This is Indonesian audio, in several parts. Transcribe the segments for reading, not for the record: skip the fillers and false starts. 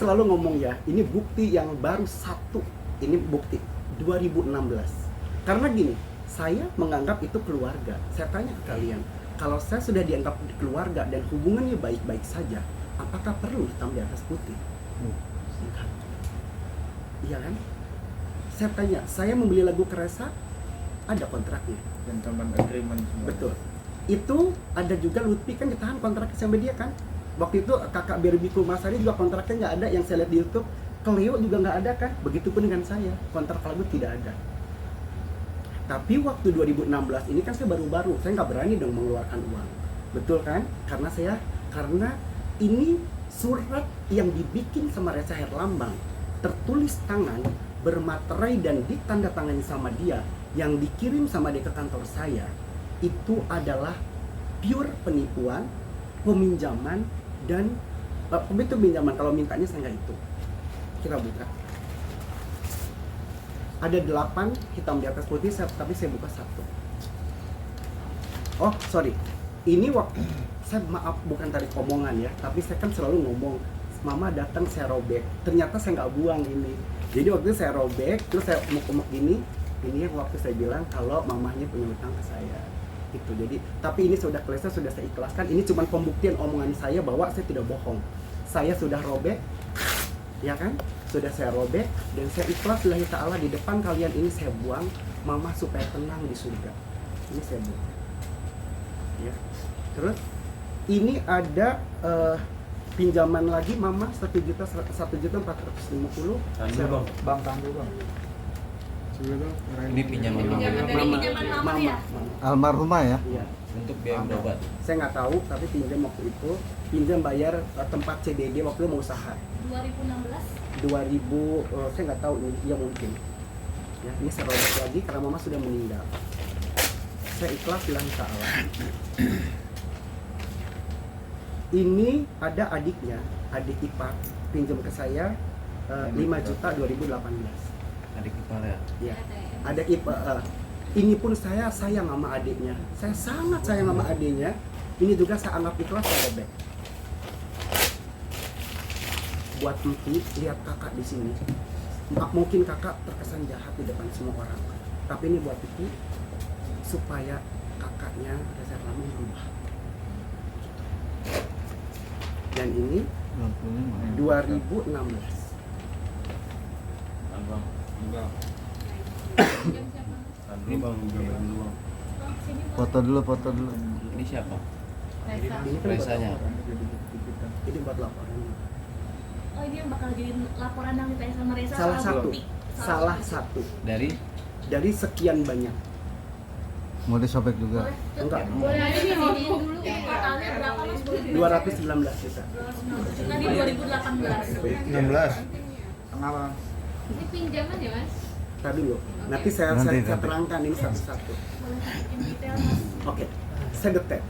selalu ngomong ya, ini bukti yang baru satu, ini bukti 2016. Karena gini, saya menganggap itu keluarga. Saya tanya ke kalian, kalau saya sudah dianggap keluarga dan hubungannya baik-baik saja, apakah perlu hitam di atas putih? Enggak. Iya kan? Saya tanya, saya membeli lagu Keresa, ada kontraknya. Gentleman agreement semua. Betul. Itu ada juga Lutfi kan ditahan kontraknya sama dia kan. Waktu itu kakak Berbi Kumasari juga kontraknya nggak ada, yang saya lihat di YouTube. Cleo juga nggak ada kan. Begitupun dengan saya, kontrak lagu tidak ada. Tapi waktu 2016 ini kan saya baru-baru, saya nggak berani dong mengeluarkan uang. Betul kan? Karena ini surat yang dibikin sama Reza Herlambang, tertulis tangan, bermaterai dan ditandatangani sama dia, yang dikirim sama dia ke kantor saya, itu adalah pure penipuan, peminjaman, dan itu pinjaman, kalau mintanya saya nggak itu. Kita buka. Ada 8 hitam di atas putih, tapi saya buka 1. Oh, sorry. Ini waktu, saya maaf bukan tarik omongan ya, tapi saya kan selalu ngomong, mama datang saya robek. Ternyata saya nggak buang ini. Jadi waktu itu saya robek, terus saya umuk-umuk gini. Ini yang waktu saya bilang kalau mamahnya punya utang ke saya. Itu jadi, tapi ini sudah selesai, sudah saya ikhlaskan. Ini cuma pembuktian omongan saya bahwa saya tidak bohong. Saya sudah robek, ya kan? Sudah saya robek dan saya ikhlas lillahi ta'ala, di depan kalian ini saya buang mama supaya tenang di surga. Ini saya buang. Ya. Terus ini ada pinjaman lagi mama 1.450.000. Bang tangguh bang. Ini pinjaman Mama ya? Almarhumah ya? Iya. untuk biaya berobat. Saya nggak tahu, tapi pinjam waktu itu, pinjam bayar tempat CDD waktu itu mau usaha. 2016? 2000, saya nggak tahu ini, ya mungkin. Ya, ini saya robek lagi karena mama sudah meninggal. Saya ikhlas bilang ta'ala. Ini ada adiknya, adik ipar, pinjam ke saya 5 juta 2018. Adik ipar ya? Ya, ada ipar. Ini pun saya sayang sama adiknya. Saya sangat sayang sama adiknya. Ini juga saya anggap ikhlas, saya robek. Buat Miki, lihat kakak di sini. Mungkin kakak terkesan jahat di depan semua orang. Tapi ini buat Miki, supaya kakaknya Reza Herlambang berubah. Dan ini 2016. Ini bang, Foto dulu. ini siapa? Reza. Ini kan Rezanya. Ini buat laporan. Oh, ini yang bakal jadi laporan yang ditanya sama Reza Salah soal satu. bukti. Salah satu Dari sekian banyak. Mau disobek juga. Boleh. Enggak. Boleh aja nih dulu. Totalnya berapa Mas? 219 juta. Juta di 2018. 16. Kenapa? Ini pinjaman ya Mas? Tadi dulu. Nanti saya terangkan ini satu-satu. Boleh in detail Mas? Oke, saya detek.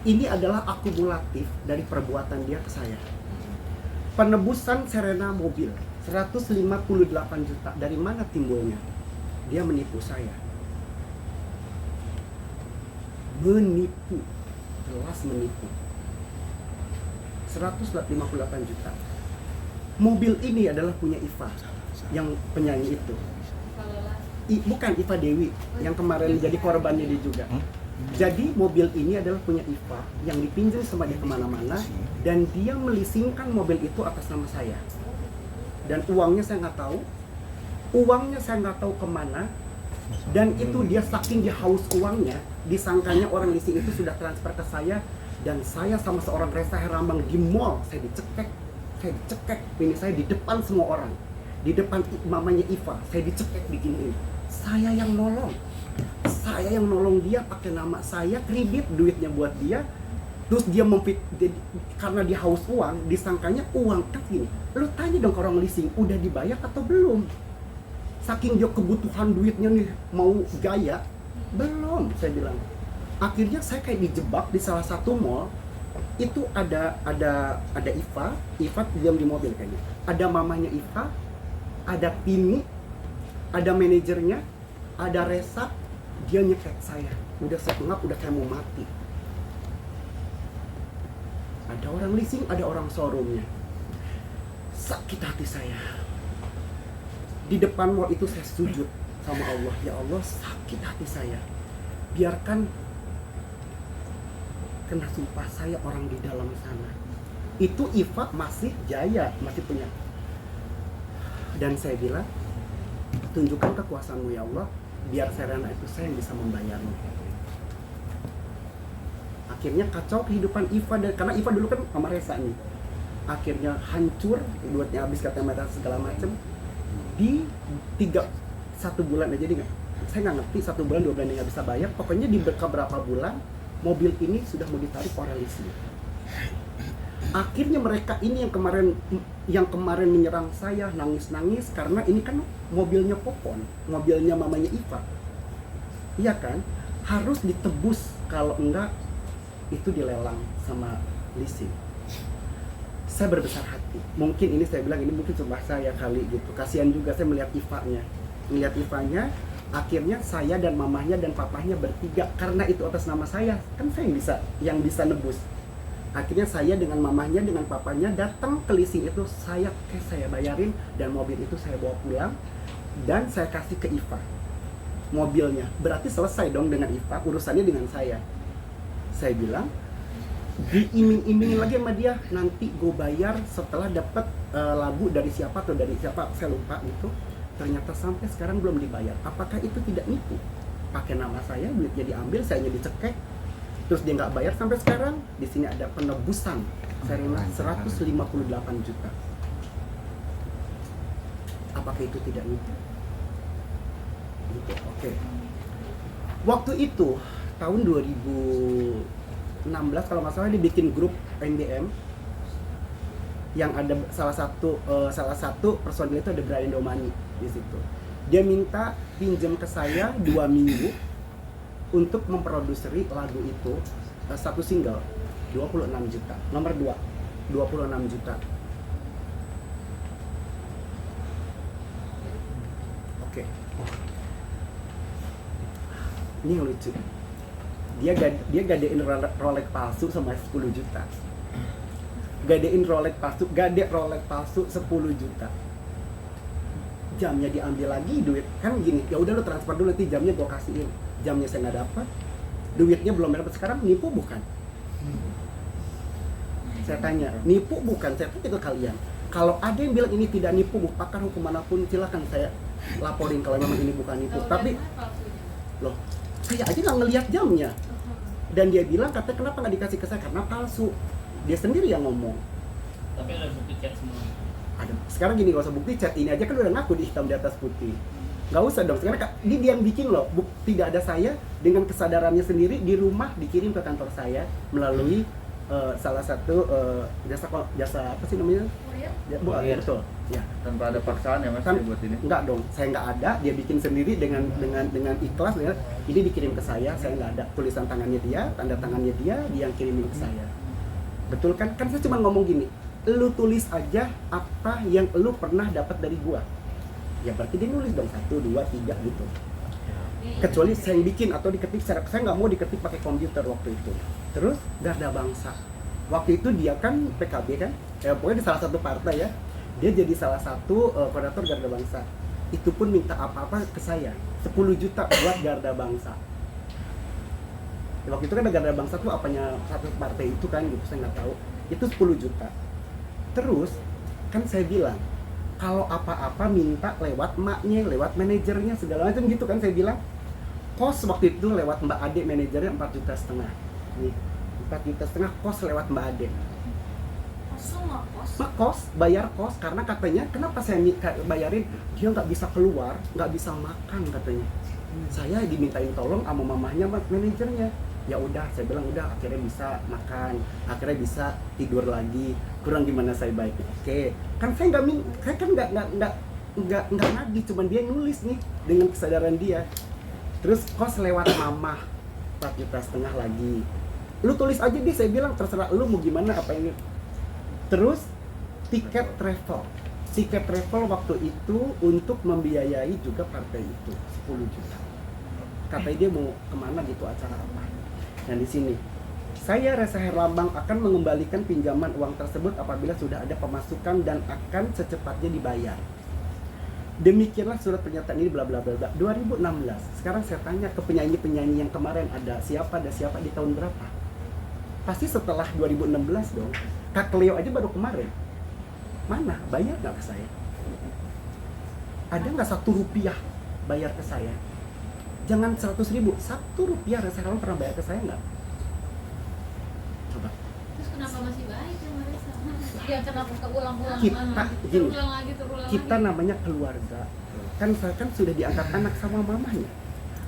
Ini adalah akumulatif dari perbuatan dia ke saya. Penebusan Serena mobil 158 juta. Dari mana timbulnya? Dia menipu saya. Menipu. Jelas menipu. 158 juta. Mobil ini adalah punya Iva, yang penyanyi itu. Bukan Iva Dewi, yang kemarin jadi korbannya dia juga. Jadi mobil ini adalah punya Iva yang dipinjam sama dia kemana-mana, dan dia melisingkan mobil itu atas nama saya. Dan uangnya saya nggak tahu, kemana. Dan itu dia saking dia haus uangnya, disangkanya orang leasing itu sudah transfer ke saya, dan saya sama seorang Reza Herlambang di mall, saya dicekek, ini saya di depan semua orang, di depan mamanya Iva, saya dicekek begini. Saya yang nolong dia pakai nama saya, kredit duitnya buat dia. Terus dia karena dia haus uang, disangkanya uang kan gini. Lu tanya dong ke orang leasing, udah dibayar atau belum? Saking dia kebutuhan duitnya nih, mau gaya, belum, saya bilang. Akhirnya saya kayak dijebak di salah satu mall. Itu ada Iva diam di mobil kayaknya. Ada mamanya Iva, ada Tini, ada manajernya, ada Reza. Dia nyekek saya, udah sepengap, udah kayak mau mati. Ada orang leasing, ada orang showroomnya. sakit hati saya. Di depan mall itu saya sujud sama Allah, ya Allah sakit hati saya. Biarkan kena sumpah saya orang di dalam sana. Itu Iva masih jaya, masih punya. Dan saya bilang, tunjukkan kekuasaanmu ya Allah, biar Serena itu saya yang bisa membayarmu. Akhirnya kacau kehidupan Iva, karena Iva dulu kan sama Reza nih. Akhirnya hancur, duitnya habis kata segala macem. Di 1 bulan aja saya nggak ngerti 1 bulan 2 bulan dia nggak bisa bayar. Pokoknya di beberapa bulan mobil ini sudah mau ditarik polisi. Akhirnya mereka ini yang kemarin menyerang saya nangis karena ini kan mobilnya Popon, mobilnya mamanya Iva, iya kan, harus ditebus, kalau enggak itu dilelang sama leasing. Saya berbesar hati, mungkin ini saya bilang ini mungkin sumpah saya kali gitu, kasihan juga saya melihat Ivanya, akhirnya saya dan mamahnya dan papahnya bertiga, karena itu atas nama saya, kan saya yang bisa nebus. Akhirnya saya dengan mamahnya dengan papanya datang ke leasing itu, saya bayarin, dan mobil itu saya bawa pulang dan saya kasih ke Iva mobilnya. Berarti selesai dong dengan Iva, urusannya dengan saya. Saya bilang, diiming-imingin lagi sama dia, nanti gue bayar setelah dapat lagu dari siapa atau dari siapa, saya lupa itu. Ternyata sampai sekarang belum dibayar. Apakah itu tidak nipu? Pakai nama saya, duitnya diambil, sayanya dicekek, terus dia nggak bayar sampai sekarang. Di sini ada penebusan Serena 158 juta. Apakah itu tidak nipu? Gitu. Oke. Waktu itu tahun 2016 kalau nggak salah dia bikin grup NBM yang ada salah satu personil itu ada Brian Domani di situ. Dia minta pinjam ke saya 2 minggu untuk memproduseri lagu itu, satu single 26 juta. Nomor 2 26 juta. Oke. Ini yang lucu. Dia gadein Rolex palsu sama 10 juta. Gadein Rolex palsu, Rolex palsu 10 juta. Jamnya diambil lagi, duit kan gini, ya udah lo transfer dulu, nanti jamnya gua kasihin. Jamnya saya nggak dapat, duitnya belum dapat. Sekarang nipu bukan? Saya tanya, nipu bukan? Saya tanya ke kalian. Kalau ada yang bilang ini tidak nipu, pakar hukum manapun silakan saya laporin kalau memang ini bukan nipu. Tapi loh, saya aja nggak ngelihat jamnya. Dan dia bilang, katanya kenapa nggak dikasih ke saya? Karena palsu. Dia sendiri yang ngomong. Tapi ada bukti chat semua. Ada. Sekarang gini, gak usah bukti chat, ini aja kan udah ngaku di hitam di atas putih. Gak usah dong, sekarang dia yang bikin loh. Tidak ada saya, dengan kesadarannya sendiri di rumah dikirim ke kantor saya melalui salah satu jasa apa sih namanya? Kurir. Betul. Ya. Tanpa ada paksaan ya Mas Kan, dia buat ini. enggak dong, saya nggak ada, dia bikin sendiri dengan ikhlas ya. Ini dikirim ke saya nggak ada tulisan tangannya dia, tanda tangannya dia yang kirimin ke saya. Betul kan? Kan saya cuma ngomong gini, lu tulis aja apa yang lu pernah dapat dari gua. Ya berarti dia nulis dong 1, 2, 3 gitu. Kecuali saya yang bikin atau diketik, saya nggak mau diketik pakai komputer waktu itu. Terus Garda Bangsa, waktu itu dia kan PKB kan, pokoknya di salah satu partai ya. Dia jadi salah satu koordinator Garda Bangsa. Itu pun minta apa-apa ke saya, 10 juta buat Garda Bangsa. Ya, waktu itu kan Garda Bangsa tuh apanya satu partai itu kan gitu, saya nggak tahu. Itu 10 juta. Terus kan saya bilang, kalau apa-apa minta lewat maknya, lewat manajernya segala macam gitu kan saya bilang. Kos waktu itu lewat Mbak Ade, manajernya 4,5 juta. Nih, 4,5 juta kos lewat Mbak Ade. Semua kos. Kos, bayar kos, karena katanya kenapa saya bayarin, dia nggak bisa keluar, nggak bisa makan katanya. Saya dimintain tolong sama mamahnya, manajernya. Ya udah, saya bilang udah, akhirnya bisa makan, akhirnya bisa tidur lagi. Kurang gimana saya baik? Oke, kan saya nggak nagih, cuman dia yang nulis nih dengan kesadaran dia. Terus kos lewat mamah 4,5 juta lagi. Lu tulis aja deh, saya bilang terserah lu mau gimana apa ini. Terus tiket travel waktu itu untuk membiayai juga partai itu 10 juta. Katanya dia mau kemana gitu, acara apa. Dan di sini Saya Reza Herlambang akan mengembalikan pinjaman uang tersebut apabila sudah ada pemasukan dan akan secepatnya dibayar. Demikianlah surat pernyataan ini bla bla bla bla. 2016. Sekarang saya tanya ke penyanyi-penyanyi yang kemarin ada siapa di tahun berapa? Pasti setelah 2016 dong. Kak Cleo aja baru kemarin. Mana? Bayar nggak ke saya? Ada nggak 1 rupiah bayar ke saya? Jangan 100.000, 1 rupiah Reza Herlambang pernah bayar ke saya nggak? Coba. Terus kenapa masih baik sama Reza? Iya, kenapa keulang-ulang Kita gini, terulang lagi. kita namanya keluarga. Kan saya kan sudah diangkat anak sama mamahnya.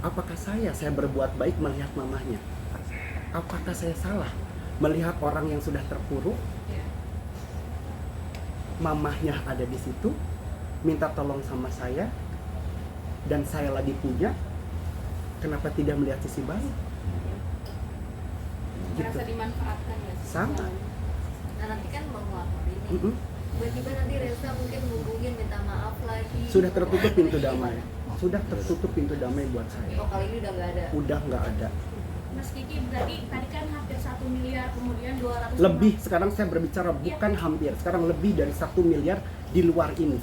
Apakah saya berbuat baik melihat mamahnya? Apakah saya salah melihat orang yang sudah terpuruk? Iya. Mamahnya ada di situ, minta tolong sama saya, dan saya lagi punya. Kenapa tidak melihat sisi baik? Gitu. Merasa dimanfaatkan ya? Sama. Nah nanti kan mau ngelapor ini. Mm-mm. Tiba-tiba nanti Reza mungkin hubungin minta maaf lagi. Sudah tertutup pintu damai. Sudah tertutup pintu damai buat saya. Oh kali ini udah nggak ada. Udah nggak ada. Mas Kiki berarti tadi kan hampir 1 miliar, kemudian 200 Lebih, sekarang saya berbicara bukan hampir. Sekarang lebih dari 1 miliar di luar ini.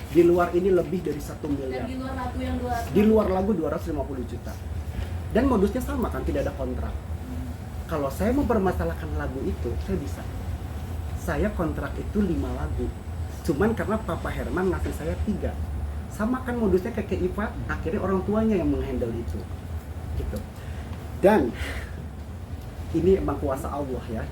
Di luar ini lebih dari 1 dan miliar. di luar lagu yang 200. Di luar lagu 250 juta. Dan modusnya sama kan, tidak ada kontrak. Kalau saya mempermasalahkan lagu itu, saya bisa. Saya kontrak itu 5 lagu. Cuman karena Papa Herman ngasih saya 3. Sama kan modusnya kayak ke Iva, akhirnya orang tuanya yang menghandle itu. Gitu. Dan ini emang kuasa Allah ya.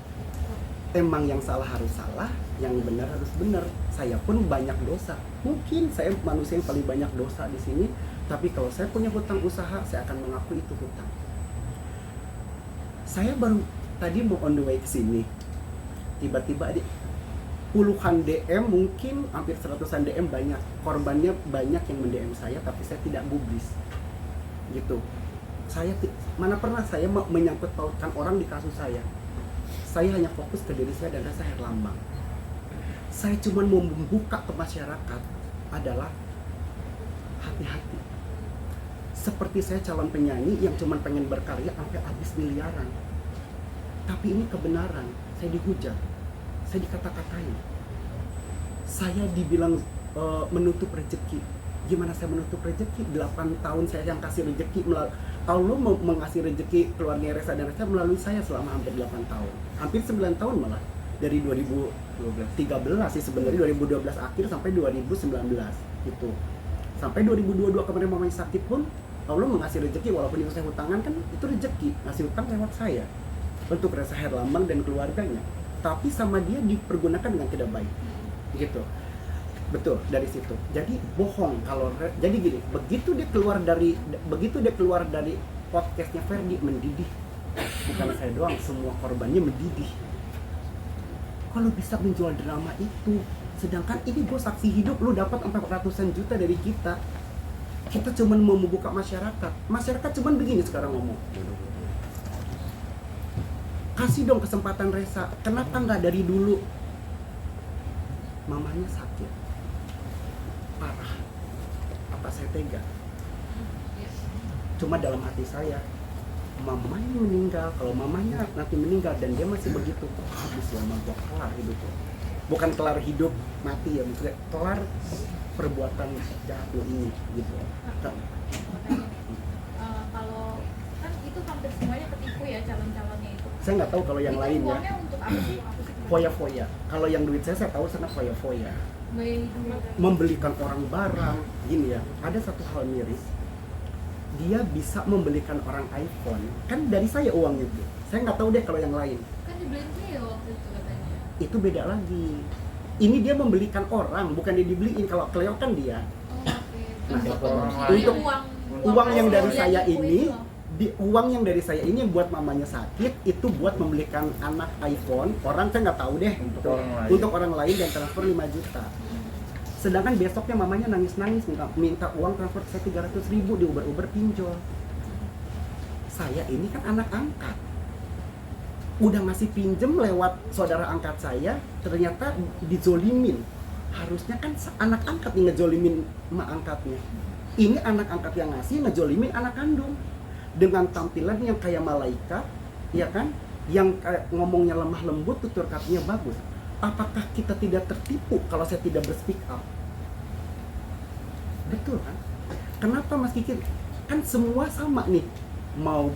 Emang yang salah harus salah, yang benar harus benar. Saya pun banyak dosa. Mungkin saya manusia yang paling banyak dosa di sini, tapi kalau saya punya hutang usaha, saya akan mengaku itu hutang. Saya baru tadi mau on the way ke sini. Tiba-tiba ada puluhan DM, mungkin hampir 100-an DM banyak. Korbannya banyak yang mend-DM saya, tapi saya tidak gubris. Gitu. Mana pernah saya menyangkut pautkan orang di kasus saya. Saya hanya fokus ke diri saya dan Reza Herlambang. Saya cuma mau membuka ke masyarakat adalah hati-hati. Seperti saya calon penyanyi yang cuma pengen berkarya sampai habis miliaran. Tapi ini kebenaran, saya dihujat, saya dikata-katain. Saya dibilang menutup rezeki. Gimana saya menutup rezeki? 8 tahun saya yang kasih rezeki. Allah mau mengasih rezeki keluarga Reza dan Reza melalui saya selama hampir 8 tahun. Hampir 9 tahun malah. Dari 2013 sih sebenarnya, 2012 akhir sampai 2019 gitu. Sampai 2022 kemarin mamanya sakit pun Allah mengasih rezeki, walaupun itu saya hutangan kan itu rezeki, ngasih hutang lewat saya untuk Reza Herlambang dan keluarganya. Tapi sama dia dipergunakan dengan tidak baik. Gitu. Betul, dari situ. Jadi bohong kalau jadi gini, begitu dia keluar dari podcastnya Ferdi, mendidih. Bukan saya doang, semua korbannya mendidih. Kalau bisa menjual drama itu, sedangkan ini gue saksi hidup, lu dapat 400-an juta dari kita. Kita cuman mau membuka masyarakat. Masyarakat cuman begini sekarang ngomong. Kasih dong kesempatan Reza. Kenapa nggak dari dulu? Mamanya sakit. Parah. Apa saya tega? Cuma dalam hati saya, mamanya meninggal. Kalau mamanya nanti meninggal dan dia masih begitu, habis lama gua kelar hidup. Bukan kelar hidup mati ya, maksudnya kelar perbuatan jahat lo ini gitu. Kalau kan itu hampir semuanya ketipu ya calon-calonnya itu. Saya nggak tahu kalau yang Itu lain ya. uangnya untuk apa sih? Foya-foya. Kalau yang duit saya tahu sana foya-foya. Bayi duit. Membelikan orang barang, gini ya. Ada satu hal miris. Dia bisa membelikan orang iPhone, kan dari saya uang itu. Saya nggak tahu deh kalau yang lain. Kan dibeliin Cleo waktu itu katanya. Itu beda lagi. Ini dia membelikan orang, bukan dia dibeliin. Kalau Cleo kan dia. Oh, oke. Untuk orang lain. Uang yang dari dia saya tipu ini, itu. uang yang dari saya ini yang buat mamanya sakit, itu buat membelikan anak iPhone. Orang saya nggak tahu deh. Untuk orang lain. Untuk orang lain dan transfer 5 juta. Sedangkan besoknya mamanya nangis-nangis minta uang transfer saya 300.000 di Uber pinjol. Saya ini kan anak angkat. Udah ngasih pinjem lewat saudara angkat saya, ternyata dizolimin. Harusnya kan anak angkat yang ngejolimin emak angkatnya. Ini anak angkat yang ngasih ngejolimin anak kandung. Dengan tampilan yang kayak malaikat, ya kan? yang ngomongnya lemah lembut, tutur katanya bagus. Apakah kita tidak tertipu kalau saya tidak berspeak up? Betul kan? Kenapa Mas Kiki? Kan semua sama nih. Mau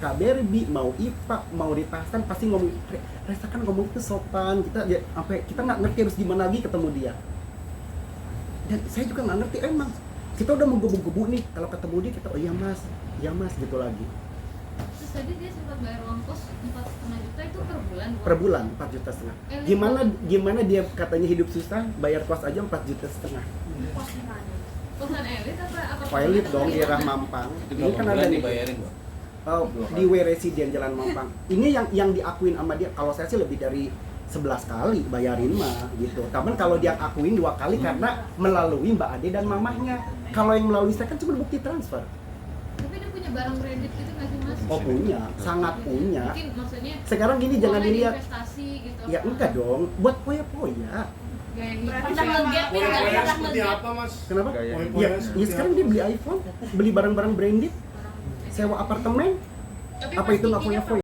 KBRB, mau IPA, mau Rita Hasan pasti ngomong. Reza kan ngomong itu sopan. Kita ya, sampai kita nggak ngerti harus gimana lagi ketemu dia. Dan saya juga nggak ngerti emang. Kita udah menggebu-gebu nih. Kalau ketemu dia kita oh iya mas gitu lagi. Terus tadi dia sempat bayar uang kos 4,5 juta itu per bulan. Per bulan 4,5 juta. Gimana dia katanya hidup susah, bayar kos aja 4,5 juta. Kos di mana? Kosan elit apa Elit dong di daerah Mampang. Itu Ini kan berapa ada bulan nih. dibayarin, Bang? Di W Resident Jalan Mampang. Ini yang diakuin sama dia. Kalau saya sih lebih dari 11 kali bayarin mah gitu. Tapi kalau dia akuin 2 kali karena melalui Mbak Ade dan mamahnya. Kalau yang melalui saya kan cuma bukti transfer. Tapi dia punya barang kredit gitu nggak sih mas? Oh punya, sangat punya. Mungkin maksudnya Sekarang gini jangan uangnya dilihat. investasi gitu. Ya enggak dong, buat poya-poya. Gaya Pernah hidup. ngegapin nggak? Pernah seperti ngegap? apa mas? Kenapa? Gaya Ya, ya sekarang dia beli iPhone, beli barang-barang branded, sewa apartemen. Tapi Apa Mas itu nggak Kiki punya kan poin?